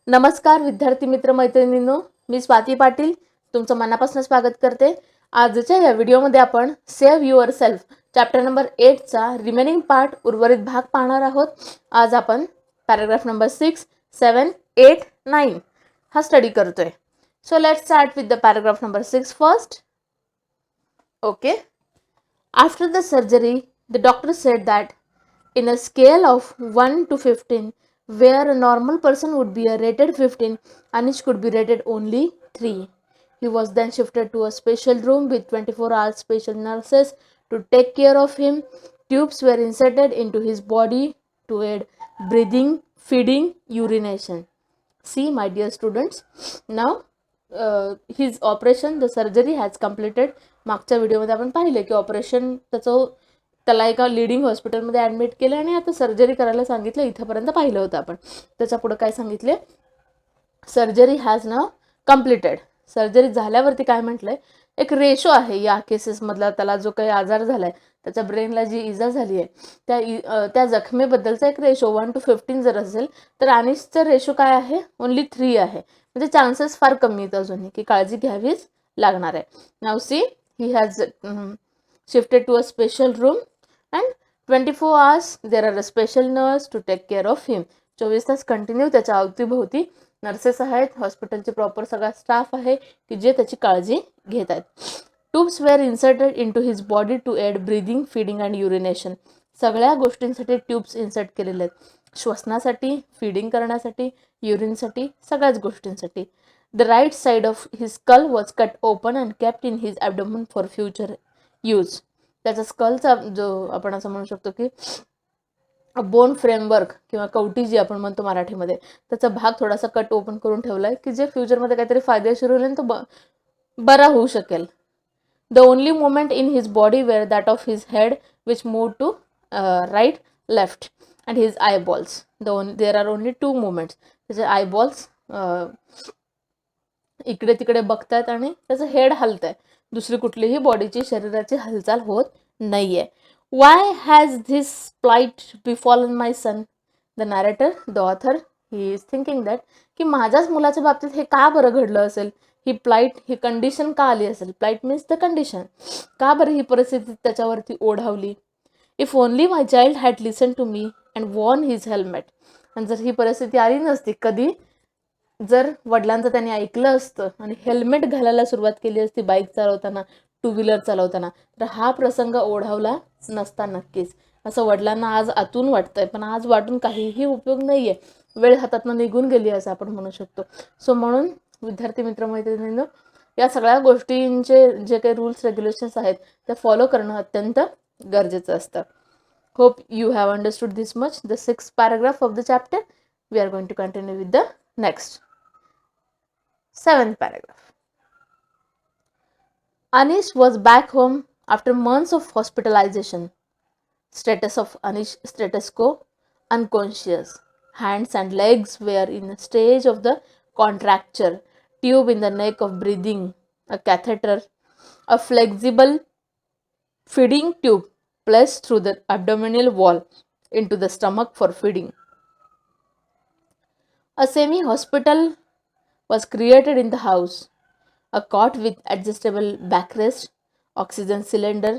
नमस्कार विद्यार्थी मित्र मैत्रिणींनो, मी स्वाती पाटील तुमचं मनापासून स्वागत करते. आजच्या या व्हिडिओमध्ये आपण save your self chapter number 8 चा रिमेनिंग पार्ट उर्वरित भाग पाहणार आहोत. आज आपण पॅराग्राफ नंबर 6, 7, 8, 9 हा स्टडी करतोय. So let's start with the paragraph number 6 first. Okay. After the surgery, the doctor said that in a scale of 1 to 15, where a normal person would be a rated 15, Anish could be rated only 3. He was then shifted to a special room with 24-hour special nurses to take care of him. Tubes were inserted into his body to aid breathing, feeding, urination. See, my dear students, now his operation, the surgery has completed. मागच्या व्हिडिओमध्ये आपण पाहिले की operation त्याला एका leading हॉस्पिटलमध्ये admit केलं आणि आता सर्जरी करायला सांगितलं. इथंपर्यंत पाहिलं होतं आपण. त्याच्या पुढे काय सांगितले, surgery has now completed. Surgery झाल्यावरती काय म्हटलंय, एक रेशो आहे या केसेसमधला, त्याला जो काही आजार झालाय, त्याच्या ब्रेनला जी इजा झाली आहे त्या जखमेबद्दलचा एक रेशो 1 to 15 जर असेल तर अनिशचा रेशो काय आहे, ओन्ली 3 आहे. म्हणजे चान्सेस फार कमी आहेत अजूनही की काळजी घ्यावीच लागणार आहे. नाव C, he has shifted to a special room and 24 hours there are a special nurse to take care of him. 24 तास कंटिन्यू त्याच्या अवतीभोवती नर्सेस आहेत, हॉस्पिटलचे प्रॉपर सगळा स्टाफ आहे की जे त्याची काळजी घेत आहेत. Tubes were inserted into his body to aid breathing, feeding and urination. सगळ्या गोष्टींसाठी ट्यूब्स इन्सर्ट केलेले आहेत, श्वसनासाठी, फीडिंग करण्यासाठी, युरिनसाठी, सगळ्याच गोष्टींसाठी. The right side of his skull was cut open and kept in his abdomen for future use. त्याचा स्कलचा जो आपण असं म्हणू शकतो की बोन फ्रेमवर्क किंवा कवटी जी आपण म्हणतो मराठीमध्ये, त्याचा भाग थोडासा कट ओपन करून ठेवलाय की जे फ्युचरमध्ये काहीतरी फायदेशीर होईल आणि तो बरा होऊ शकेल. The only movement in his body were that of his head which moved to right, left and his eyeballs. There are only two movements. त्याचे eyeballs इकडे तिकडे बघतायत आणि त्याचं हेड हलतंय. दुसरी कुठलीही बॉडीची शरीराची हालचाल होत नाहीये. Why has this plight befallen my son? The narrator, the author, he is thinking that की माझ्याच मुलाच्या बाबतीत हे का बरं घडलं असेल, ही प्लाइट, ही कंडिशन का आली असेल. Plight means the condition. का बरं ही परिस्थिती त्याच्यावरती ओढावली. If only my child had listen to me and worn his helmet. आणि जर ही परिस्थिती आली नसती कधी, जर वडिलांचं त्यांनी ऐकलं असतं आणि हेल्मेट घालायला सुरुवात केली असती बाईक चालवताना, टू व्हीलर चालवताना, तर हा प्रसंग ओढावला नसता नक्कीच, असं वडिलांना आज आतून वाटतंय. पण आज वाटून काहीही उपयोग नाहीये, वेळ हातातनं निघून गेली असं आपण म्हणू शकतो. सो म्हणून विद्यार्थी मित्रमैत्रिणींनो, या सगळ्या गोष्टींचे जे काही रूल्स रेग्युलेशन्स आहेत ते फॉलो करणं अत्यंत गरजेचं असतं. Hope you have understood this much. The 6th paragraph of the chapter. We are going to continue with the next 7th paragraph. Anish was back home after months of hospitalization. Status of Anish: status quo, unconscious. Hands and legs were in a stage of the contracture. Tube in the neck of breathing. A catheter. A flexible feeding tube placed through the abdominal wall into the stomach for feeding. A semi-hospital was created in the house. A cot with adjustable backrest, oxygen cylinder,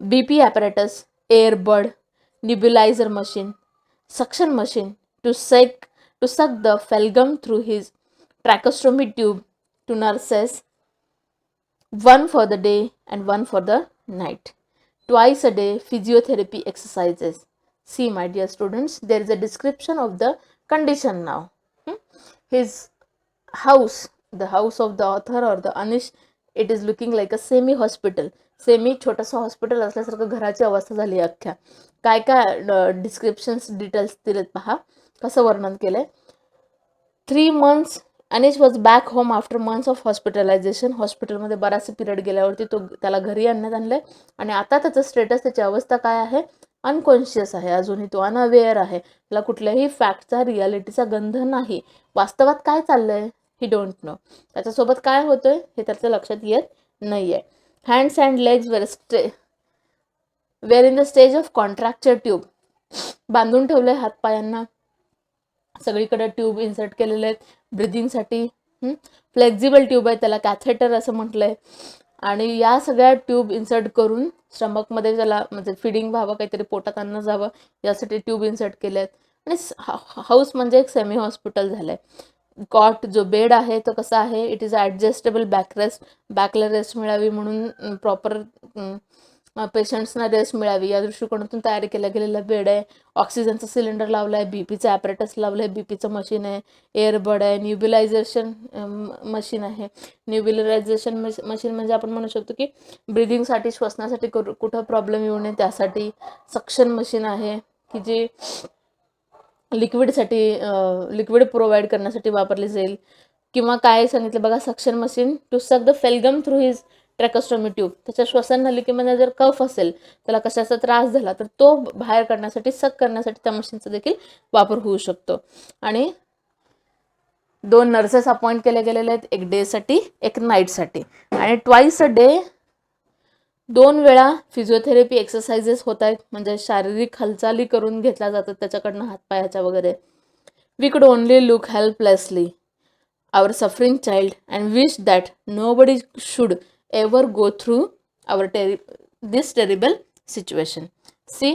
BP apparatus, earbud, nebulizer machine, suction machine to suck the phalgum through his tracheostomy tube, to nurses, one for the day and one for the night. Twice a day physiotherapy exercises. See, my dear students, there is a description of the condition now. His house, the house of the author or the Anish, it is looking like a semi hospital. Semi छोटंसं hospital असल्यासारखं घराची अवस्था झाली आहे अख्ख्या. काय काय descriptions, details दिलेत पहा, कसं वर्णन केलंय. 3 months Anish was back home after months of hospitalisation. हॉस्पिटलमध्ये बराचसा पिरियड गेल्यावरती त्याला घरी आणण्यात आणलंय आणि आता त्याचं स्टेटस, त्याची अवस्था काय आहे, अनकॉन्शियस आहे. अजूनही तो अनअवेअर आहे. त्याला कुठल्याही फॅक्टचा, रियालिटीचा गंध नाही. वास्तवात काय चाललंय ही डोंट नो. त्याच्यासोबत काय होतंय हे त्याच्या लक्षात येत नाहीये. Hands and legs were in the stage of contracture tube. बांधून ठेवलंय हातपायांना. सगळीकडे ट्यूब इन्सर्ट केलेले आहेत ब्रिदिंगसाठी. फ्लेक्झिबल ट्यूब आहे, त्याला कॅथेटर असं म्हटलंय. आणि या सगळ्या ट्यूब इन्सर्ट करून स्टमकमध्ये त्याला म्हणजे फिडिंग व्हावं, काहीतरी पोटात अन्न जावं, यासाठी ट्यूब इन्सर्ट केले आहेत. आणि हाऊस म्हणजे एक सेमी हॉस्पिटल झालंय. कॉट जो बेड आहे तो कसा आहे, इट इज ॲडजस्टेबल बॅकरेस्ट, बॅकला रेस्ट मिळावी म्हणून प्रॉपर पेशंट्सना रेस्ट मिळावी या दृष्टिकोनातून तयार केला गेलेला बेड आहे. ऑक्सिजनचं सिलेंडर लावलं आहे, बीपीचं ॲपरेटस लावलं आहे, बीपीचं मशीन आहे, एअरबड आहे, न्यूबिलायझेशन मशीन आहे. न्यूबिलायझेशन मशीन म्हणजे आपण म्हणू शकतो की ब्रिदिंगसाठी, श्वसनासाठी कुठं प्रॉब्लेम येऊ नये त्यासाठी. सक्शन मशीन आहे की जी लिक्विड प्रोव्हाइड करण्यासाठी वापरली जाईल. किंवा काय सांगितलं बघा, suction machine to suck the phlegm through his tracheostomy tube. त्याच्या श्वसन नलिकेमध्ये जर कफ असेल, त्याला कशाचा त्रास झाला तर तो बाहेर काढण्यासाठी, सक करण्यासाठी त्या मशीनचा देखील वापर होऊ शकतो. आणि 2 नर्सेस अपॉइंट केले गेलेले आहेत, एक डेसाठी एक नाईटसाठी. आणि ट्वाईस अ डे 2 वेळा फिजिओथेरपी एक्सरसाइजेस होत आहेत, म्हणजे शारीरिक हालचाली करून घेतल्या जातात त्याच्याकडनं हातपायाच्या वगैरे. वी कुड only look helplessly our suffering child and wish that nobody should ever go through this terrible situation. See,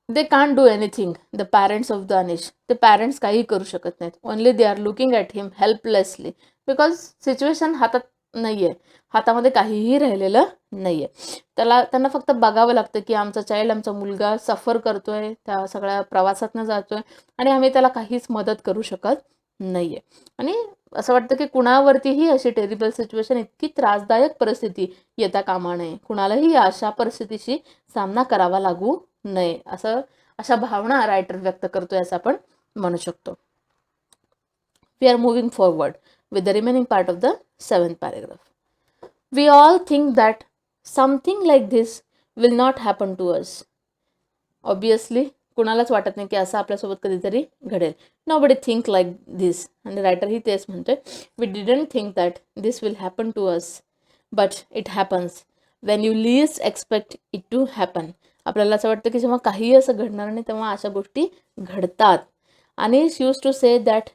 they can't do anything, the parents of the Anish. The parents काही करू शकत नाहीत. Only they are looking at him helplessly because situation हातात नाहीये, हातामध्ये काहीही राहिलेलं नाहीये. त्यांना फक्त बघावं लागतं की आमचा चाइल्ड, आमचा मुलगा सफर करतोय, त्या सगळ्या प्रवासातनं जातोय आणि आम्ही त्याला काहीच मदत करू शकत नाहीये. आणि असं वाटतं की कुणावरतीही अशी टेरिबल सिच्युएशन, इतकी त्रासदायक परिस्थिती येता कामा नये, कुणालाही अशा परिस्थितीशी सामना करावा लागू नये, अशा भावना रायटर व्यक्त करतोय असं आपण म्हणू शकतो. We are moving forward with the remaining part of the 7th paragraph. We all think that something like this will not happen to us. Obviously, कुणालाच वाटत नाही की असं आपल्यासोबत कधीतरी घडेल. Nobody think like this. आणि रायटर ही तेच म्हणतोय, we didn't think that this will happen to us, but it happens when you least expect it to happen. आपल्याला असं वाटतं की जेव्हा काही असं घडणार नाही तेव्हा अशा गोष्टी घडतात. आणि she used to say that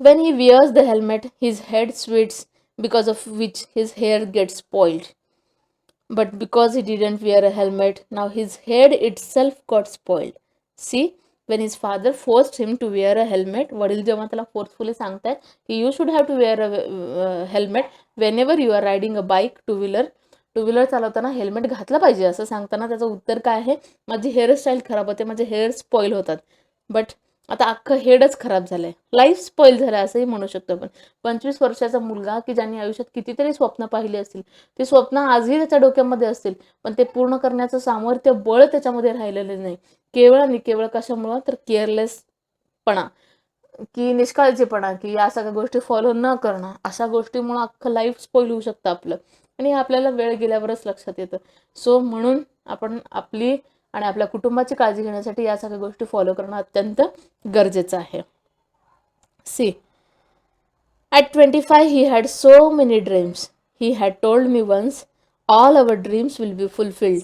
when he wears the helmet, his head sweats, because of which his hair gets spoiled. But because he didn't wear a helmet, now his head itself got spoiled. See, when his father forced him to wear a helmet, वडील जेव्हा त्याला forcefully सांगतायत की you should have to wear a helmet whenever you are riding a bike, two wheeler चालवताना helmet घातलं पाहिजे असं सांगताना त्याचं उत्तर काय आहे, माझी हेअरस्टाईल खराब होते, माझे हेअर स्पॉईल होतात. बट आता अख्खं हेडच खराब झालंय, लाईफ स्पॉईल झालं असंही म्हणू शकतो आपण. 25 वर्षाचा मुलगा की ज्यांनी आयुष्यात कितीतरी स्वप्न पाहिली असतील, ती स्वप्न आजही त्याच्या डोक्यामध्ये असतील, पण ते पूर्ण करण्याचं सामर्थ्य, बळ त्याच्यामध्ये राहिलेलं नाही. केवळ आणि केवळ कशामुळं, तर केअरलेसपणा की निष्काळजीपणा, की या सगळ्या गोष्टी फॉलो न करणं, अशा गोष्टीमुळे अख्खं लाईफ स्पॉईल होऊ शकतं आपलं. आणि हे आपल्याला वेळ गेल्यावरच लक्षात येतं. सो म्हणून आपण आपली आणि आपल्या कुटुंबाची काळजी घेण्यासाठी या सगळ्या गोष्टी फॉलो करणं अत्यंत गरजेचं आहे. See, at 25 he had so many dreams. He had told me once, all our dreams will be fulfilled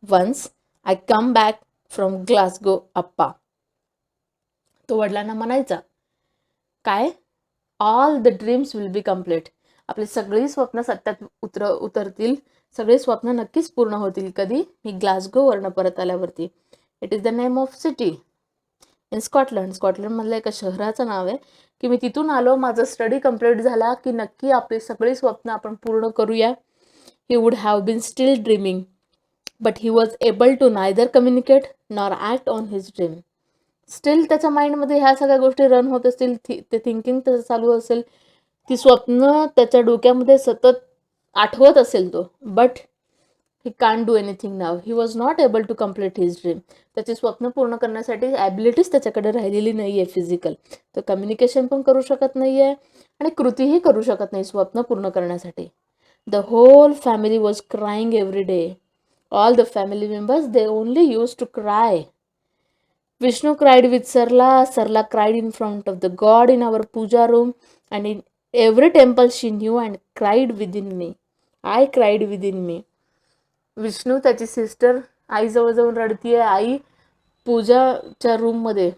once I come back from Glasgow, Appa. तो वडिलांना म्हणायचा काय, all the dreams will be complete. आपली सगळी स्वप्न सत्यात उतरतील, सगळे स्वप्न नक्कीच पूर्ण होतील. कधी, मी ग्लासगोवरनं परत आल्यावरती. It is the name of city in Scotland. स्कॉटलंडमधलं एका शहराचं नाव आहे की मी तिथून आलो, माझा स्टडी कम्प्लीट झाला की नक्की आपली सगळी स्वप्न आपण पूर्ण करूया. He would have been still dreaming, but he was able to neither communicate nor act on his dream. Still त्याच्या माइंडमध्ये ह्या सगळ्या गोष्टी रन होत असतील, ते थिंकिंग त्याचं चालू असेल, ती स्वप्न त्याच्या डोक्यामध्ये सतत आठवत असेल तो, but he can't do anything now. He was not able to complete his dream. त्याची स्वप्न पूर्ण करण्यासाठी ॲबिलिटीज त्याच्याकडे राहिलेली नाही आहे फिजिकल. तो कम्युनिकेशन पण करू शकत नाही आहे आणि कृतीही करू शकत नाही स्वप्न पूर्ण करण्यासाठी. The whole family was crying every day. All the family members, they only use to cry. Vishnu cried with Sarla, Sarla cried in front of the God in our puja room, and in every temple she knew and cried within me. I cried within me. Vishnu त्याची sister आईजवळ जाऊन रडतीये, आई पूजाच्या रूममध्ये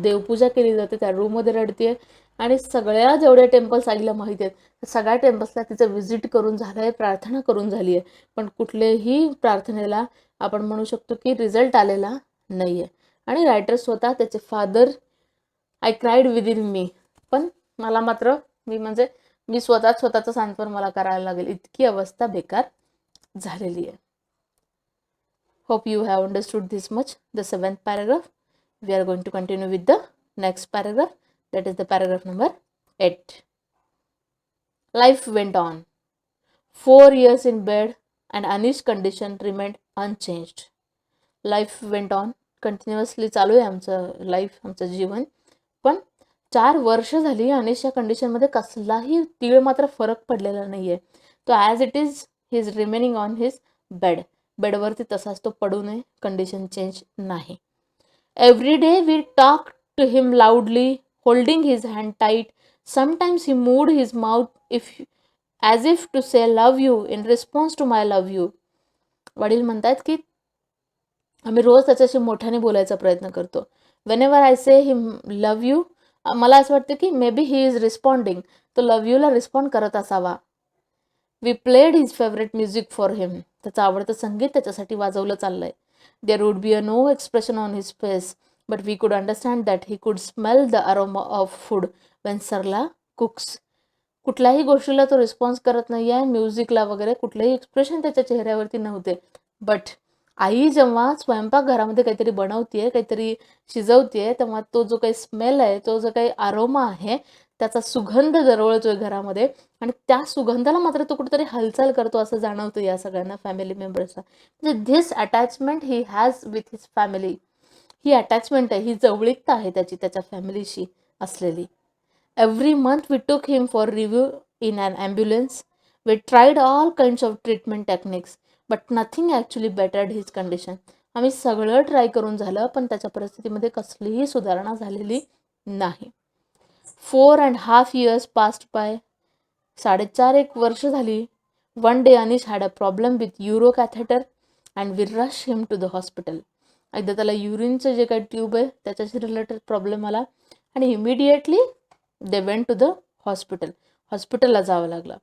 देवपूजा केली जाते, त्या रूममध्ये रडते आणि सगळ्या जेवढ्या टेम्पल्स आईला माहीत आहेत सगळ्या टेम्पल्सला तिचं व्हिजिट करून झालं आहे, प्रार्थना करून झाली आहे, पण कुठलेही प्रार्थनेला आपण म्हणू शकतो की रिझल्ट आलेला नाही आहे. आणि रायटर स्वतः त्याचे फादर आय क्राईड विदिन मी, पण मला मात्र मी स्वतःचं सांत्वन मला करायला लागेल, इतकी अवस्था बेकार झालेली आहे. Hope you have understood this much. The 7th paragraph. We are going to continue with the next paragraph, that is the paragraph number 8. Life went on. 4 years in bed and Anish's condition remained unchanged. Life went on. Continuously चालू आहे आमचं life, आमचं जीवन. पण 4 वर्ष झाली अनिशच्या कंडिशनमध्ये कसलाही तीळ मात्र फरक पडलेला नाही आहे. तो as it is he is remaining on his bed. बेडवरती तसाच तो पडू नये, कंडिशन चेंज नाही. Every day we talked to him loudly, holding his hand tight. Sometimes he moved his mouth as if to say love you in response to my love you. वडील म्हणतात की आम्ही रोज त्याच्याशी मोठ्याने बोलायचा प्रयत्न करतो. Whenever I say him love you, मला असं वाटतं की may be he is responding, तो लव यूला रिस्पॉन्ड करत असावा. We played his favorite music for him. त्याचं आवडतं संगीत त्याच्यासाठी वाजवलं चाललंय. There would be no expression on his face, but we could understand that he could smell the aroma of food when Sarla cooks. कुठल्याही गोष्टीला तो रिस्पॉन्स करत नाही आहे, म्युझिकला वगैरे कुठलेही एक्सप्रेशन त्याच्या चेहऱ्यावरती नव्हते. बट आई जेव्हा स्वयंपाकघरामध्ये काहीतरी बनवतीये, काहीतरी शिजवतीये, तेव्हा तो जो काही स्मेल आहे, तो जो काही आरोमा आहे, त्याचा सुगंध दरवळतोय घरामध्ये आणि त्या सुगंधाला मात्र तो कुठेतरी हालचाल करतो असं जाणवतं या सगळ्यांना, फॅमिली मेंबर्सला. म्हणजे this attachment he has with his family. He attachment आहे, ही जवळीकता आहे त्याची त्याच्या फॅमिलीशी असलेली. Every month we took him for review in an ambulance. We tried all kinds of treatment techniques but nothing actually bettered his condition. आम्ही सगळं try करून झालं, पण त्याच्या परिस्थितीमध्ये कसलीही सुधारणा झालेली नाही. 4.5 years passed by. 4.5 वर्ष झाली. One day Anish had a problem with urocatheter and we rushed him to the hospital. एकदा त्याला युरिनचं जे काही ट्यूब आहे त्याच्याशी रिलेटेड प्रॉब्लेम आला आणि immediately they went to the hospital. हॉस्पिटलला जावं लागलं.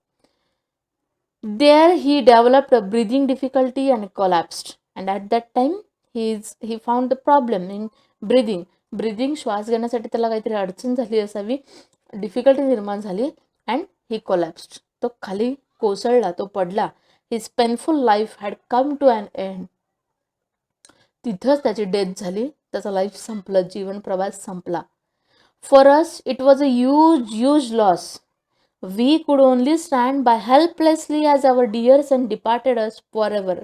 There he developed a breathing difficulty and collapsed. And at that time he found the problem in breathing. श्वास घेण्यासाठी त्याला काहीतरी अडचण झाली असावी, डिफिकल्टी निर्माण झाली अँड ही कोलॅप्स्ड. तो खाली कोसळला, तो पडला. His painful life had come to an end. तिथंच त्याची डेथ झाली, त्याचा लाईफ संपलं, जीवन प्रवास संपला. For us it was a huge loss. We could only stand by helplessly as our dear son departed us forever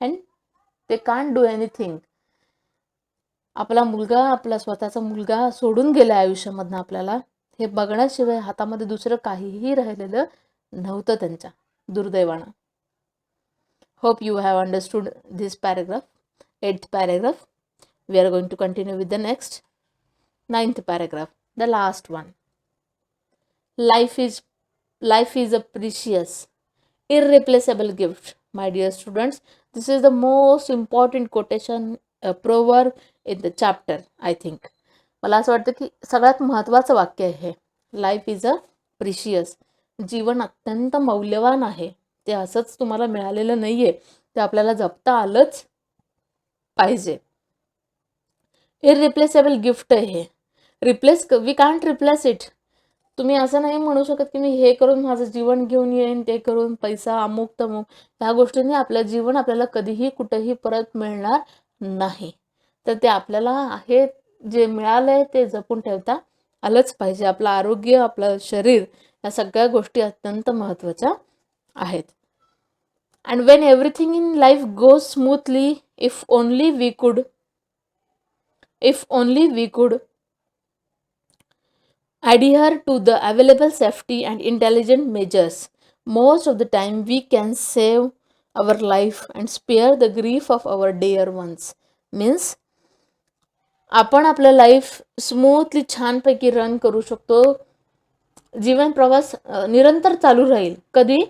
and they can't do anything. आपला मुलगा, आपला स्वतःचा मुलगा सोडून गेला आयुष्यामधनं आपल्याला, हे बघण्याशिवाय हातामध्ये दुसरं काहीही राहिलेलं नव्हतं त्यांच्या, दुर्दैवानं. Hope you have understood this paragraph, 8th paragraph. We are going to continue with the next 9th paragraph, the last one. Life is a precious, irreplaceable gift. My dear students, this is the most important quotation, proverb in the chapter, I think. मला असं वाटतं की सगळ्यात महत्त्वाचं वाक्य आहे. Life is a precious. जीवन अत्यंत मौल्यवान आहे. ते असंच तुम्हाला मिळालेलं नाही आहे, ते आपल्याला जपता आलंच पाहिजे. इररिप्लेसेबल गिफ्ट आहे. We can't replace it. तुम्ही असं नाही म्हणू शकत की मी हे करून माझं जीवन घेऊन येईन, ते करून पैसा अमुक तमुक, ह्या गोष्टींनी आपलं जीवन आपल्याला कधीही कुठेही परत मिळणार नाही. तर ते आपल्याला आहे जे मिळालंय ते जपून ठेवता आलंच पाहिजे. आपलं आरोग्य, आपलं शरीर, या सगळ्या गोष्टी अत्यंत महत्त्वाच्या आहेत. And when everything in life goes smoothly, if only we could adhere to the available safety and intelligent measures, most of the time we can save our life and spare the grief of our dear ones. Means आपण आपलं life smoothly छानपैकी run करू शकतो. जीवन प्रवास निरंतर चालू राहील. कधी?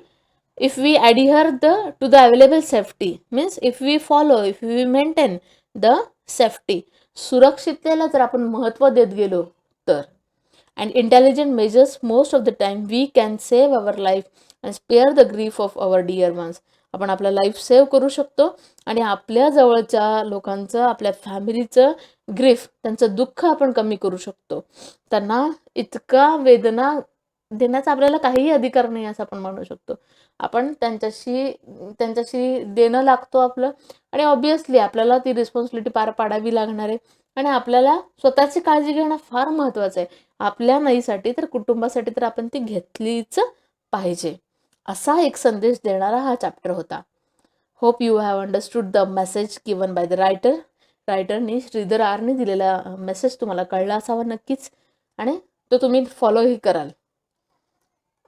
If we adhere to the available safety, means if we maintain the safety, सुरक्षिततेला जर आपण महत्त्व देत गेलो तर, and intelligent measures most of the time we can save our life and spare the grief of our dear ones. आपण आपलं life save करू शकतो आणि आपल्या जवळच्या लोकांचं, आपल्या फॅमिलीचं ग्रीफ, त्यांचं दुःख आपण कमी करू शकतो. त्यांना इतका वेदना देण्याचा आपल्याला काहीही अधिकार नाही असं आपण म्हणू शकतो. आपण त्यांच्याशी देणं लागतो आपलं, आणि ऑब्व्हियसली आपल्याला ती रिस्पॉन्सिबिलिटी पार पाडावी लागणार आहे. आणि आपल्याला स्वतःची काळजी घेणं फार महत्त्वाचं आहे. आपल्या नाहीसाठी तर कुटुंबासाठी तर आपण ती घेतलीच पाहिजे. असा एक संदेश देणारा हा चॅप्टर होता. Hope you have understood the message given by the रायटरनी श्रीधर आरने दिलेला मेसेज तुम्हाला कळला असावा नक्कीच, आणि तो तुम्ही फॉलोही कराल.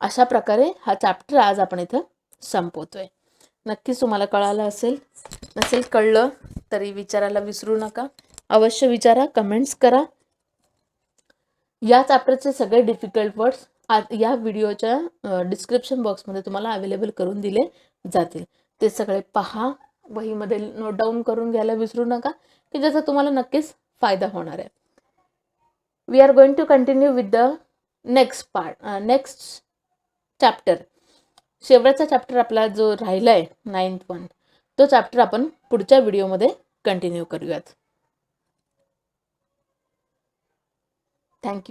अशा प्रकारे हा चॅप्टर आज आपण इथं संपवतोय. नक्कीच तुम्हाला कळालं असेल. नसेल कळलं तरी विचारायला विसरू नका. अवश्य विचारा, कमेंट्स करा. या चॅप्टरचे सगळे डिफिकल्ट वर्ड्स या व्हिडिओच्या डिस्क्रिप्शन बॉक्समध्ये तुम्हाला अवेलेबल करून दिले जातील. ते सगळे पहा, वहीमध्ये नोट डाऊन करून घ्यायला विसरू नका, की ज्याचा तुम्हाला नक्कीच फायदा होणार आहे. We are going to continue with the next chapter. शेवटचा चॅप्टर आपला जो राहिला आहे 9th one, तो चॅप्टर आपण पुढच्या व्हिडिओमध्ये कंटिन्यू करूयात. थँक्यू.